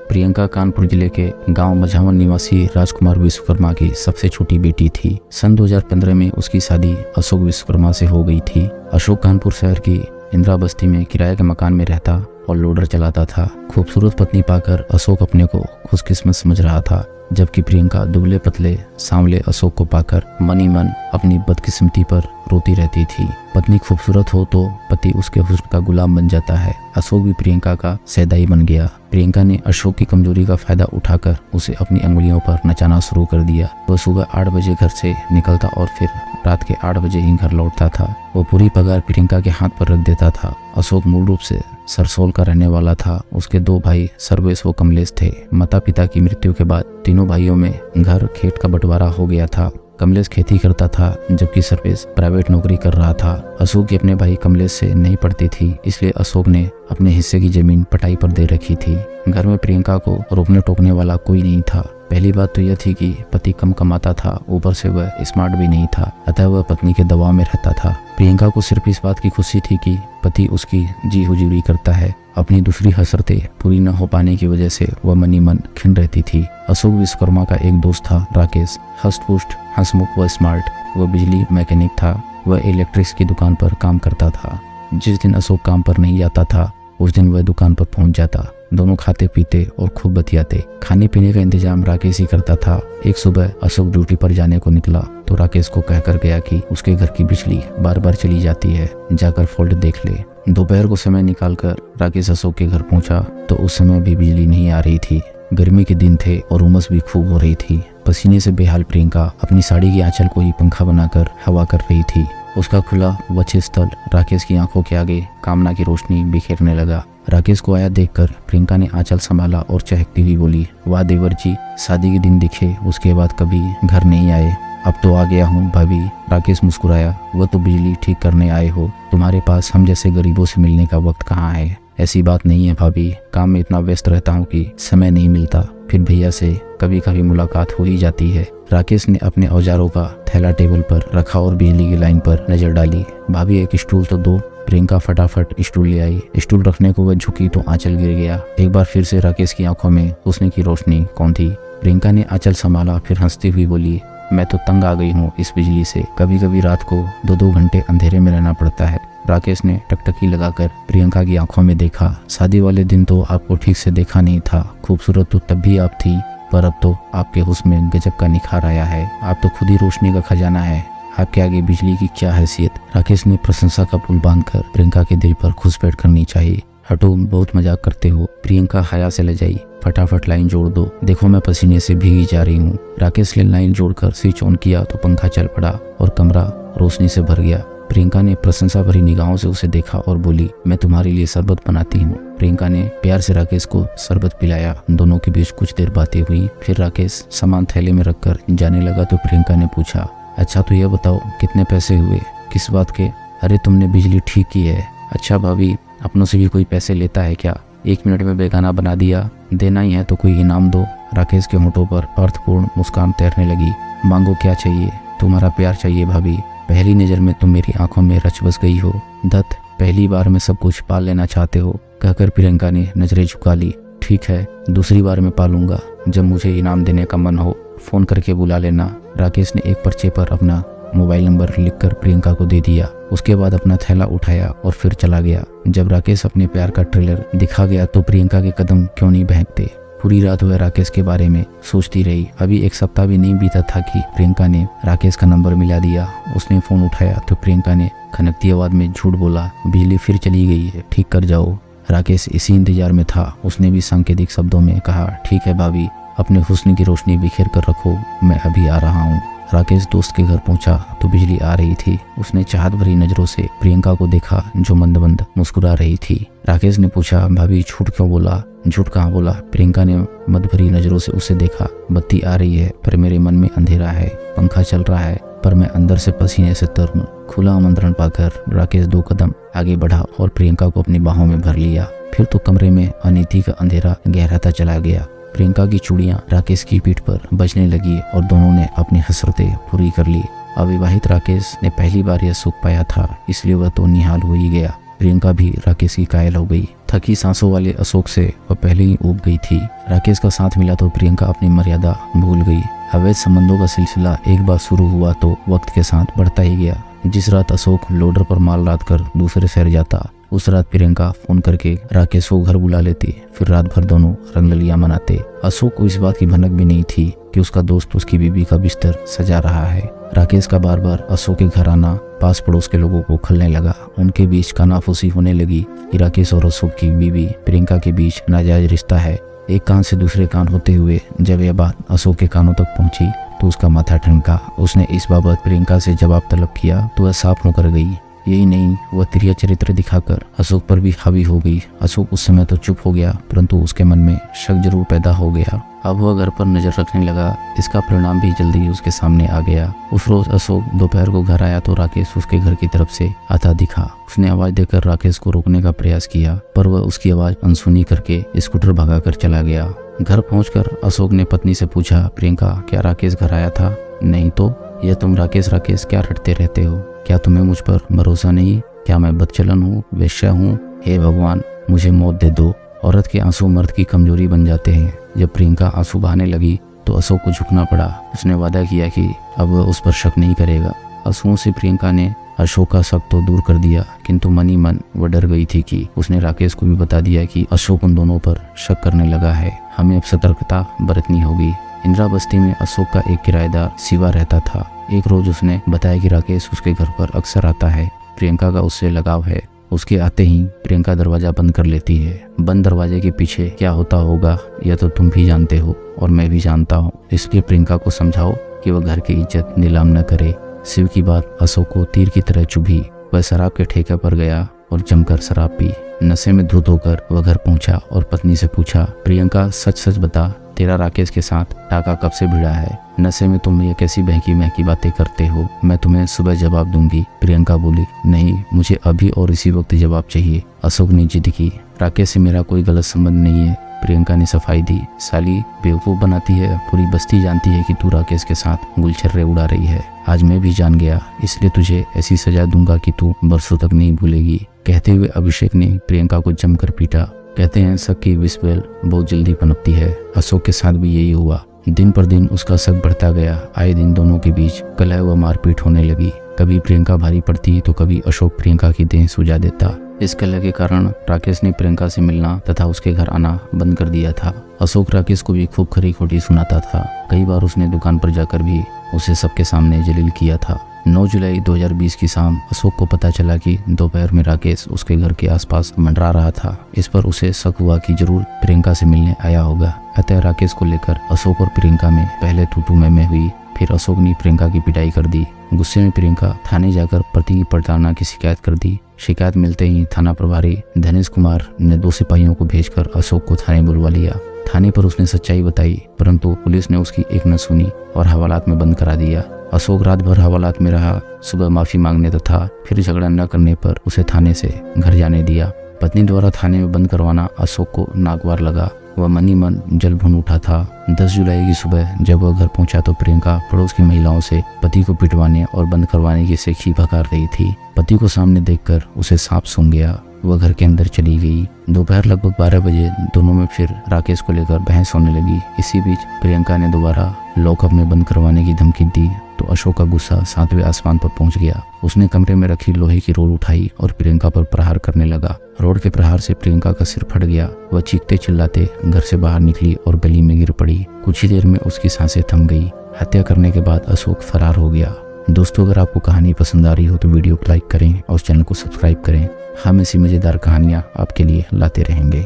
प्रियंका कानपुर जिले के गांव मझावन निवासी राजकुमार विश्वकर्मा की सबसे छोटी बेटी थी। सन 2015 में उसकी शादी अशोक विश्वकर्मा से हो गई थी। अशोक कानपुर शहर की इंदिरा बस्ती में किराए के मकान में रहता और लोडर चलाता था। खूबसूरत पत्नी पाकर अशोक अपने को खुशकिस्मत समझ रहा था, जबकि प्रियंका दुबले पतले सांवले अशोक को पाकर मन ही मन अपनी बदकिस्मती पर रोती रहती थी। पत्नी खूबसूरत हो तो पति उसके हुस्न का गुलाम बन जाता है। अशोक भी प्रियंका का सैदाई बन गया। प्रियंका ने अशोक की कमजोरी का फायदा उठाकर उसे अपनी अंगुलियों पर नचाना शुरू कर दिया। वह सुबह 8 बजे घर से निकलता और फिर रात के 8 बजे ही घर लौटता था। वो पूरी पगार प्रियंका के हाथ पर रख देता था। अशोक मूल रूप से सरसोल का रहने वाला था। उसके 2 भाई सर्वेश व कमलेश थे। माता पिता की मृत्यु के बाद तीनों भाइयों में घर खेत का बंटवारा हो गया था। कमलेश खेती करता था, जबकि सर्वेश प्राइवेट नौकरी कर रहा था। अशोक की अपने भाई कमलेश से नहीं पड़ती थी, इसलिए अशोक ने अपने हिस्से की जमीन पटाई पर दे रखी थी। घर में प्रियंका को रोकने टोकने वाला कोई नहीं था। पहली बात तो यह थी कि पति कम कमाता था, ऊपर से वह स्मार्ट भी नहीं था, अतः वह पत्नी के दबाव में रहता था। प्रियंका को सिर्फ इस बात की खुशी थी कि पति उसकी जी हुजूरी करता है। अपनी दूसरी हसरतें पूरी न हो पाने की वजह से वह मनी मन खिन रहती थी। अशोक विश्वकर्मा का एक दोस्त था राकेश, हष्टपुष्ट हंसमुख व स्मार्ट। वह बिजली मैकेनिक था। वह इलेक्ट्रिक्स की दुकान पर काम करता था। जिस दिन अशोक काम पर नहीं आता था उस दिन वह दुकान पर पहुंच जाता। दोनों खाते पीते और खूब बतियाते। खाने पीने का इंतजाम राकेश ही करता था। एक सुबह अशोक ड्यूटी पर जाने को निकला तो राकेश को कहकर गया कि उसके घर की बिजली बार बार चली जाती है, जाकर फॉल्ट देख ले। दोपहर को समय निकालकर राकेश अशोक के घर पहुंचा तो उस समय भी बिजली नहीं आ रही थी। गर्मी के दिन थे और उमस भी खूब हो रही थी। पसीने से बेहाल प्रियंका अपनी साड़ी की आंचल को ही पंखा बनाकर हवा कर रही थी। उसका खुला वक्षस्थल राकेश की आंखों के आगे कामना की रोशनी बिखेरने लगा। राकेश को आया देखकर प्रियंका ने आंचल संभाला और चहकती हुई बोली, वाह देवर जी, शादी के दिन दिखे उसके बाद कभी घर नहीं आए, अब तो आ गया हूँ भाभी। राकेश मुस्कुराया, वह तो बिजली ठीक करने आए हो, तुम्हारे पास हम जैसे गरीबों से मिलने का वक्त कहाँ है। ऐसी बात नहीं है भाभी, काम में इतना व्यस्त रहता हूँ कि समय नहीं मिलता, फिर भैया से कभी कभी मुलाकात हो ही जाती है। राकेश ने अपने औजारों का थैला टेबल पर रखा और बिजली की लाइन पर नजर डाली। भाभी एक स्टूल तो दो। प्रियंका फटाफट स्टूल ले आई। स्टूल रखने को वह झुकी तो आंचल गिर गया। एक बार फिर से राकेश की आंखों में हुस्न की रोशनी कौन थी। प्रियंका ने आंचल संभाला, फिर हंसती हुई बोली, मैं तो तंग आ गई हूँ इस बिजली से, कभी कभी रात को 2-2 घंटे अंधेरे में रहना पड़ता है। राकेश ने टकटकी लगाकर प्रियंका की आंखों में देखा। शादी वाले दिन तो आपको ठीक से देखा नहीं था, खूबसूरत तो तब भी आप थी, पर अब तो आपके हुस्न में गजब का निखार आया है। आप तो खुद ही रोशनी का खजाना है, आपके आगे बिजली की क्या हैसियत। राकेश ने प्रशंसा का पुल बांधकर प्रियंका के दिल पर घुसपैठ करनी चाहिए। हटो, बहुत मजाक करते हो। प्रियंका हया से लजाई, फटाफट लाइन जोड़ दो, देखो मैं पसीने से भीगी जा रही हूँ। राकेश ने लाइन जोड़कर स्विच ऑन किया तो पंखा चल पड़ा और कमरा रोशनी से भर गया। प्रियंका ने प्रशंसा भरी निगाहों से उसे देखा और बोली, मैं तुम्हारे लिए शरबत बनाती हूँ। प्रियंका ने प्यार से राकेश को शरबत पिलाया। दोनों के बीच कुछ देर बातें हुई। फिर राकेश सामान थैले में रखकर जाने लगा तो प्रियंका ने पूछा, अच्छा तो यह बताओ कितने पैसे हुए। किस बात के। अरे तुमने बिजली ठीक की है। अच्छा भाभी, अपनों से भी कोई पैसे लेता है क्या। 1 मिनट में बेगाना बना दिया, देना ही है तो कोई इनाम दो। राकेश के होठों पर अर्थपूर्ण मुस्कान तैरने लगी। मांगो, क्या चाहिए। तुम्हारा प्यार चाहिए भाभी। पहली नजर में तुम मेरी आंखों में रच बस गई हो। दत्त, पहली बार में सब कुछ पाल लेना चाहते हो, कहकर प्रियंका ने नजरें झुका ली। ठीक है, दूसरी बार में पालूंगा, जब मुझे इनाम देने का मन हो फोन करके बुला लेना। राकेश ने एक पर्चे पर अपना मोबाइल नंबर लिखकर प्रियंका को दे दिया। उसके बाद अपना थैला उठाया और फिर चला गया। जब राकेश अपने प्यार का ट्रेलर दिखा गया तो प्रियंका के कदम क्यों नहीं बहकते। पूरी रात वह राकेश के बारे में सोचती रही। अभी 1 सप्ताह भी नहीं बीता था कि प्रियंका ने राकेश का नंबर मिला दिया। उसने फोन उठाया तो प्रियंका ने खनकती आवाज में झूठ बोला, बिजली फिर चली गई है, ठीक कर जाओ। राकेश इसी इंतजार में था। उसने भी सांकेतिक शब्दों में कहा, ठीक है भाभी, अपने हुस्न की रोशनी बिखेर कर रखो, मैं अभी आ रहा हूँ। राकेश दोस्त के घर पहुंचा तो बिजली आ रही थी। उसने चाहत भरी नजरों से प्रियंका को देखा जो मंद मंद मुस्कुरा रही थी। राकेश ने पूछा, भाभी झूठ क्यों बोला। झूठ कहाँ बोला। प्रियंका ने मद भरी नजरों से उसे देखा। बत्ती आ रही है पर मेरे मन में अंधेरा है, पंखा चल रहा है पर मैं अंदर से पसीने से तर हूँ। खुला आमंत्रण पाकर राकेश 2 कदम आगे बढ़ा और प्रियंका को अपनी बाहों में भर लिया। फिर तो कमरे में अनिति का अंधेरा गहराता चला गया। प्रियंका की चूड़ियां राकेश की पीठ पर बजने लगी और दोनों ने अपनी हसरतें पूरी कर ली। अविवाहित राकेश ने पहली बार यह सुख पाया था, इसलिए वह तो निहाल हो ही गया। प्रियंका भी राकेश की कायल हो गई। थकी सांसों वाले अशोक से वह पहले ही ऊब गई थी। राकेश का साथ मिला तो प्रियंका अपनी मर्यादा भूल गई। अवैध संबंधों का सिलसिला एक बार शुरू हुआ तो वक्त के साथ बढ़ता ही गया। जिस रात अशोक लोडर पर माल लाद कर दूसरे शहर जाता, उस रात प्रियंका फोन करके राकेश को घर बुला लेती। फिर रात भर दोनों रंगलियां मनाते। अशोक को इस बात की भनक भी नहीं थी कि उसका दोस्त उसकी बीबी का बिस्तर सजा रहा है। राकेश का बार बार अशोक के घर आना पास पड़ोस के लोगों को खलने लगा। उनके बीच कानाफूसी होने लगी कि राकेश और अशोक की बीबी प्रियंका के बीच नाजायज रिश्ता है। एक कान से दूसरे कान होते हुए जब यह बात अशोक के कानों तक पहुंची तो उसका माथा ठनका। उसने इस बाबत प्रियंका से जवाब तलब किया तो वह साफ होकर गई। यही नहीं, वह तिरिया चरित्र दिखाकर अशोक पर भी हावी हो गई। अशोक उस समय तो चुप हो गया, परंतु उसके मन में शक जरूर पैदा हो गया। अब वह घर पर नजर रखने लगा। इसका परिणाम भी जल्दी उसके सामने आ गया। उस रोज अशोक दोपहर को घर आया तो राकेश उसके घर की तरफ से आता दिखा। उसने आवाज देकर राकेश को रोकने का प्रयास किया, पर वह उसकी आवाज अनसुनी करके स्कूटर भगाकर चला गया। घर पहुंचकर अशोक ने पत्नी से पूछा, प्रियंका, क्या राकेश घर आया था? नहीं तो। यह तुम राकेश राकेश क्या रटते रहते हो? क्या तुम्हें मुझ पर भरोसा नहीं? क्या मैं बदचलन हूँ, वेश्या हूँ? हे भगवान, मुझे मौत दे दो। औरत के आंसू मर्द की कमजोरी बन जाते हैं। जब प्रियंका आंसू बहाने लगी तो अशोक को झुकना पड़ा। उसने वादा किया कि अब वह उस पर शक नहीं करेगा। आंसुओं से प्रियंका ने अशोक का शक तो दूर कर दिया, किंतु मन ही मन वह डर गई थी कि उसने राकेश को भी बता दिया कि अशोक उन दोनों पर शक करने लगा है। हमें अब सतर्कता बरतनी होगी। इंदिरा बस्ती में अशोक का एक किराएदार शिवा रहता था। एक रोज उसने बताया कि राकेश उसके घर पर अक्सर आता है। प्रियंका का उससे लगाव है। उसके आते ही प्रियंका दरवाजा बंद कर लेती है। बंद दरवाजे के पीछे क्या होता होगा यह तो तुम भी जानते हो और मैं भी जानता हूँ। इसलिए प्रियंका को समझाओ कि वह घर की इज्जत नीलाम न करे। शिव की बात अशोक को तीर की तरह चुभी। वह शराब के ठेके पर गया और जमकर शराब पी। नशे में धुत होकर वह घर पहुंचा और पत्नी से पूछा, प्रियंका, सच सच बता, तेरा राकेश के साथ टाका कब से भिड़ा है? नशे में तुम ये कैसी बहकी महकी बातें करते हो? मैं तुम्हें सुबह जवाब दूंगी। प्रियंका बोली, नहीं, मुझे अभी और इसी वक्त जवाब चाहिए। अशोक ने जिद की, राकेश से मेरा कोई गलत संबंध नहीं है। प्रियंका ने सफाई दी, साली बेवकूफ बनाती है। पूरी बस्ती जानती है कि तू राकेश के साथ गुलछर्रे उड़ा रही है। आज मैं भी जान गया, इसलिए तुझे ऐसी सजा दूंगा कि तू बरसों तक नहीं भूलेगी। कहते हुए अभिषेक ने प्रियंका को जमकर पीटा। कहते हैं शक की विस्फेल बहुत जल्दी पनपती है। अशोक के साथ भी यही हुआ। दिन पर दिन उसका शक बढ़ता गया। आए दिन दोनों के बीच कलह व मारपीट होने लगी। कभी प्रियंका भारी पड़ती तो कभी अशोक प्रियंका की देह सुझा देता। इस कलह के कारण राकेश ने प्रियंका से मिलना तथा उसके घर आना बंद कर दिया था। अशोक राकेश को भी खूब खरी खोटी सुनाता था। कई बार उसने दुकान पर जाकर भी उसे सबके सामने जलील किया था। 9 जुलाई 2020 की शाम अशोक को पता चला कि दोपहर में राकेश उसके घर के आसपास मंडरा रहा था। इस पर उसे शक हुआ कि जरूर प्रियंका से मिलने आया होगा। अतः राकेश को लेकर अशोक और प्रियंका में पहले तू मैं हुई। फिर अशोक ने प्रियंका की पिटाई कर दी। गुस्से में प्रियंका थाने जाकर पति की प्रताड़ना की शिकायत कर दी। शिकायत मिलते ही थाना प्रभारी धनेश कुमार ने 2 सिपाहियों को भेजकर अशोक को थाने बुलवा लिया। थाने पर उसने सच्चाई बताई, परंतु पुलिस ने उसकी एक न सुनी और हवालात में बंद करा दिया। अशोक रात भर हवालात में रहा। सुबह माफी मांगने तथा फिर झगड़ा न करने पर उसे थाने से घर जाने दिया। पत्नी द्वारा थाने में बंद करवाना अशोक को नागवार लगा। वह मन ही मन जल भुन उठा था। 10 जुलाई की सुबह जब वह घर पहुंचा तो प्रियंका पड़ोस की महिलाओं से पति को पिटवाने और बंद करवाने की सेखी भकार रही थी। पति को सामने देखकर उसे सांप सूंघ गया। वह घर के अंदर चली गई। दोपहर लगभग 12 बजे दोनों में फिर राकेश को लेकर बहस होने लगी। इसी बीच प्रियंका ने दोबारा लॉकअप में बंद करवाने की धमकी दी तो अशोक का गुस्सा 7वें आसमान पर पहुंच गया। उसने कमरे में रखी लोहे की रोड उठाई और प्रियंका पर प्रहार करने लगा। रोड के प्रहार से प्रियंका का सिर फट गया। वह चीखते चिल्लाते घर से बाहर निकली और गली में गिर पड़ी। कुछ ही देर में उसकी सांसें थम गई। हत्या करने के बाद अशोक फरार हो गया। दोस्तों, अगर आपको कहानी पसंद आ रही हो तो वीडियो को लाइक करें और चैनल को सब्सक्राइब करें। हम ऐसी मजेदार कहानियां आपके लिए लाते रहेंगे।